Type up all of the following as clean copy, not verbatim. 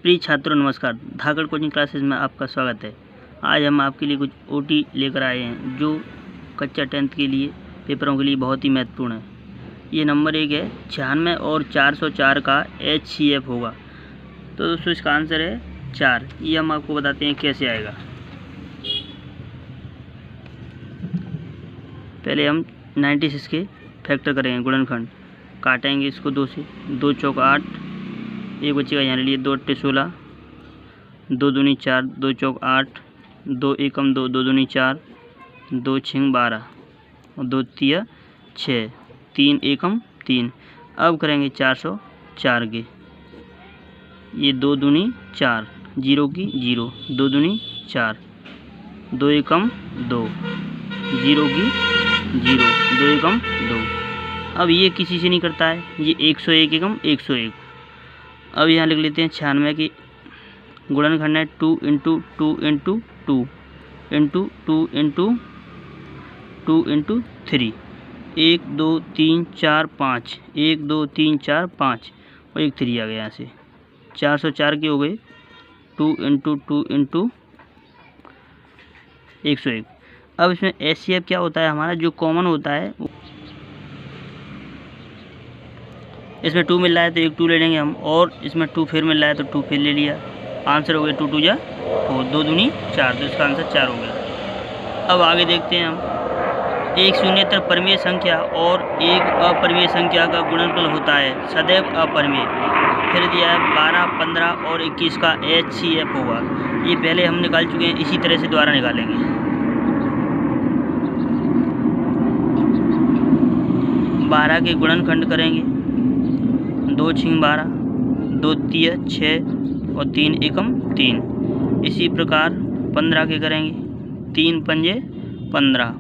प्रिय छात्रों नमस्कार। धाकड़ कोचिंग क्लासेस में आपका स्वागत है। आज हम आपके लिए कुछ ओटी लेकर आए हैं जो कक्षा 10th के लिए पेपरों के लिए बहुत ही महत्वपूर्ण है। ये नंबर 1 है 96 और 404 का HCF होगा। तो दोस्तों इसका आंसर है 4। ये हम आपको बताते हैं कैसे आएगा। पहले हम 96 के फैक्टर करेंगे, गुणनखंड काटेंगे इसको 2 से। 2 चौक 8, एक बच्चे का यहाँ ले लिए 2 अट्टे 16, 2 दूनी 4, 2 चौक 8, 2 एकम 2, 2 दूनी 4, 2 छिंग 12 और 2 तिया 6, 3 एकम 3। अब करेंगे 404 के। ये 2 दूनी 4, 0 की 0, 2 दूनी 4, 2 एकम 2, 0 की 0, 2 एकम 2। अब ये किसी से नहीं करता है, ये 101 एकम 101। अब यहाँ लिख लेते हैं 96 की गुणनखंड है 2 into 2 into 2 into 2 into 2 into 3। 1 2 3 4 5, 1 2 3 4 5 और एक 3 आ गया यहाँ से। 404 के हो गए 2 इंटू 2 इंटू 101। अब इसमें HCF क्या होता है हमारा, जो कॉमन होता है इसमें 2 मिल रहा है तो एक 2 ले लेंगे हम, और इसमें 2 फिर मिल रहा है तो 2 फिर ले लिया। आंसर हो गया 2 2 जा 4, 2 दूनी 4, तो इसका आंसर 4 हो गया। अब आगे देखते हैं हम। एक शून्येतर परिमेय संख्या और एक अपरिमेय संख्या का गुणनफल होता है सदैव अपरिमेय। फिर दिया है 12, 15 और 21 का HCF होगा। ये पहले हम निकाल चुके हैं, इसी तरह से दोबारा निकालेंगे। 12 के गुणनखंड करेंगे 2 छिंग 12, 2 तिया 6 और 3 एकम 3। इसी प्रकार 15 के करेंगे 3 पंजे 15,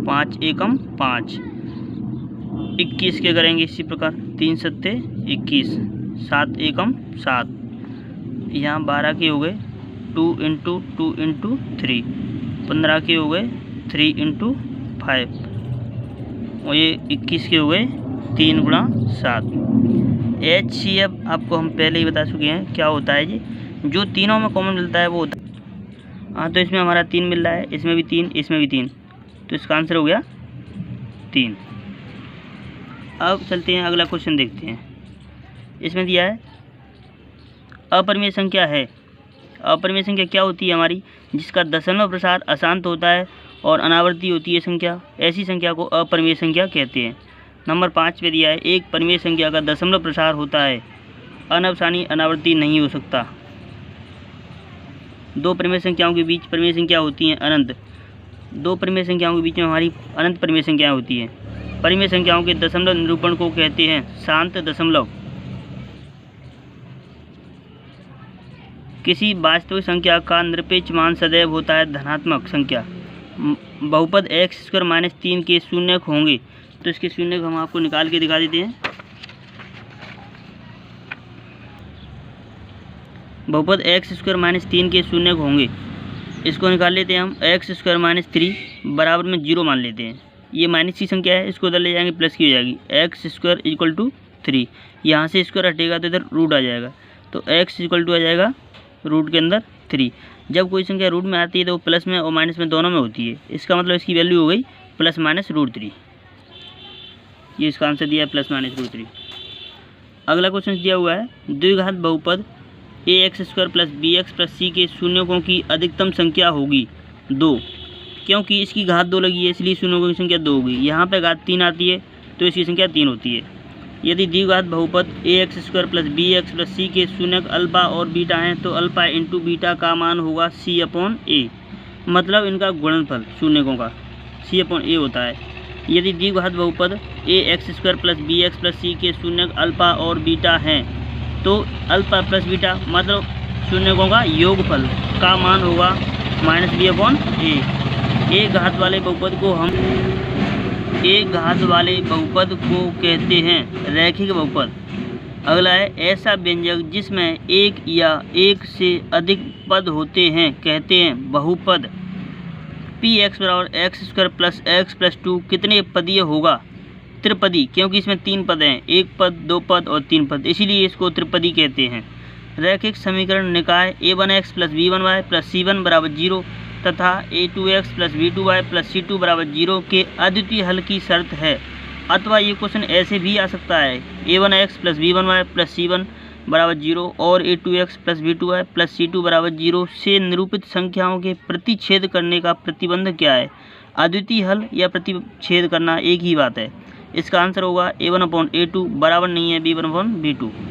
5 एकम 5। 21 के करेंगे इसी प्रकार 3 सत्ते 21, 7 एकम 7। यहाँ 12 के हो गए 2 इंटू 2 इंटू 3, 15 के हो गए 3 इंटू 5 और ये 21 के हो गए 3 गुणा 7। HCF आपको हम पहले ही बता चुके हैं क्या होता है जी, जो तीनों में कॉमन मिलता है वो होता है। हाँ, तो इसमें हमारा 3 मिल रहा है, इसमें भी 3, इसमें भी 3, तो इसका आंसर हो गया 3। अब चलते हैं अगला क्वेश्चन देखते हैं। इसमें दिया है अपरिमेय संख्या है। अपरिमेय संख्या क्या होती है हमारी, जिसका दशमलव प्रसार अशांत होता है और अनावर्ती होती है संख्या, ऐसी संख्या को अपरिमेय संख्या कहते हैं। नंबर 5 पे दिया है एक परिमेय संख्या का दशमलव प्रसार होता है, अनवसानी अनावर्ती नहीं हो सकता। 2 परिमेय संख्याओं के बीच परिमेय संख्या होती हैं अनंत। 2 परिमेय संख्याओं के बीच में हमारी अनंत परिमेय संख्याएं होती हैं। परिमेय संख्याओं के दशमलव निरूपण को कहते हैं शांत दशमलव। किसी वास्तविक संख्या का निरपेक्ष मान सदैव होता है धनात्मक संख्या। बहुपद x² - 3 के शून्यक होंगे, तो इसके शून्य को हम आपको निकाल के दिखा देते हैं। बहुपद x² - 3 के शून्यक होंगे, इसको निकाल लेते हैं हम। x² - 3 बराबर में 0 मान लेते हैं। ये माइनस की संख्या है, इसको उधर ले जाएंगे प्लस की हो जाएगी। x² = 3, यहाँ से स्क्वायर हटेगा तो इधर रूट आ जाएगा, तो x = आ जाएगा रूट के अंदर 3। जब कोई संख्या रूट में आती है तो वो प्लस में और माइनस में दोनों में होती है। इसका मतलब इसकी वैल्यू हो गई ±√3। ये इसका आंसर दिया है ±√3। अगला क्वेश्चन दिया हुआ है द्विघात बहुपद ax² + bx + c के शून्यकों की अधिकतम संख्या होगी 2। क्योंकि इसकी घात 2 लगी है इसलिए शून्यकों की संख्या 2 होगी। यहाँ पे घात 3 आती है तो इसकी संख्या 3 होती है। यदि द्विघात बहुपद ax² + bx + c के शून्यक अल्फा और बीटा हैं तो अल्फा इंटू बीटा का मान होगा c/a। मतलब इनका गुणनफल शून्यकों का c/a होता है। यदि द्विघात बहुपद ax² + bx + c के शून्यक अल्फा और बीटा हैं तो अल्फा प्लस बीटा मतलब शून्यकों का योगफल का मान होगा -b/a। एक घात वाले बहुपद को कहते हैं रैखिक बहुपद। अगला है ऐसा व्यंजक जिसमें एक या एक से अधिक पद होते हैं कहते हैं बहुपद। px = x² + x + 2 कितने पदीय होगा? त्रिपदी, क्योंकि इसमें 3 पद हैं, एक पद, 2 पद और 3 पद, इसीलिए इसको त्रिपदी कहते हैं। रैखिक समीकरण निकाय a1x plus b1y plus c1 बराबर 0 तथा a2x plus b2y plus c2 बराबर 0 के अद्वितीय हल की शर्त है। अथवा ये क्वेश्चन ऐसे भी आ सकता है a1x plus b1y plus c1 बराबर 0 और a2x plus b2y plus c2 बराबर 0 से निरूपित संख्याओं के प्रतिच्छेद करने का प्रतिबंध क्या है। अद्वितीय हल या प्रतिच्छेद करना एक ही बात है। इसका आंसर होगा a1/a2 बराबर नहीं है b1/b2।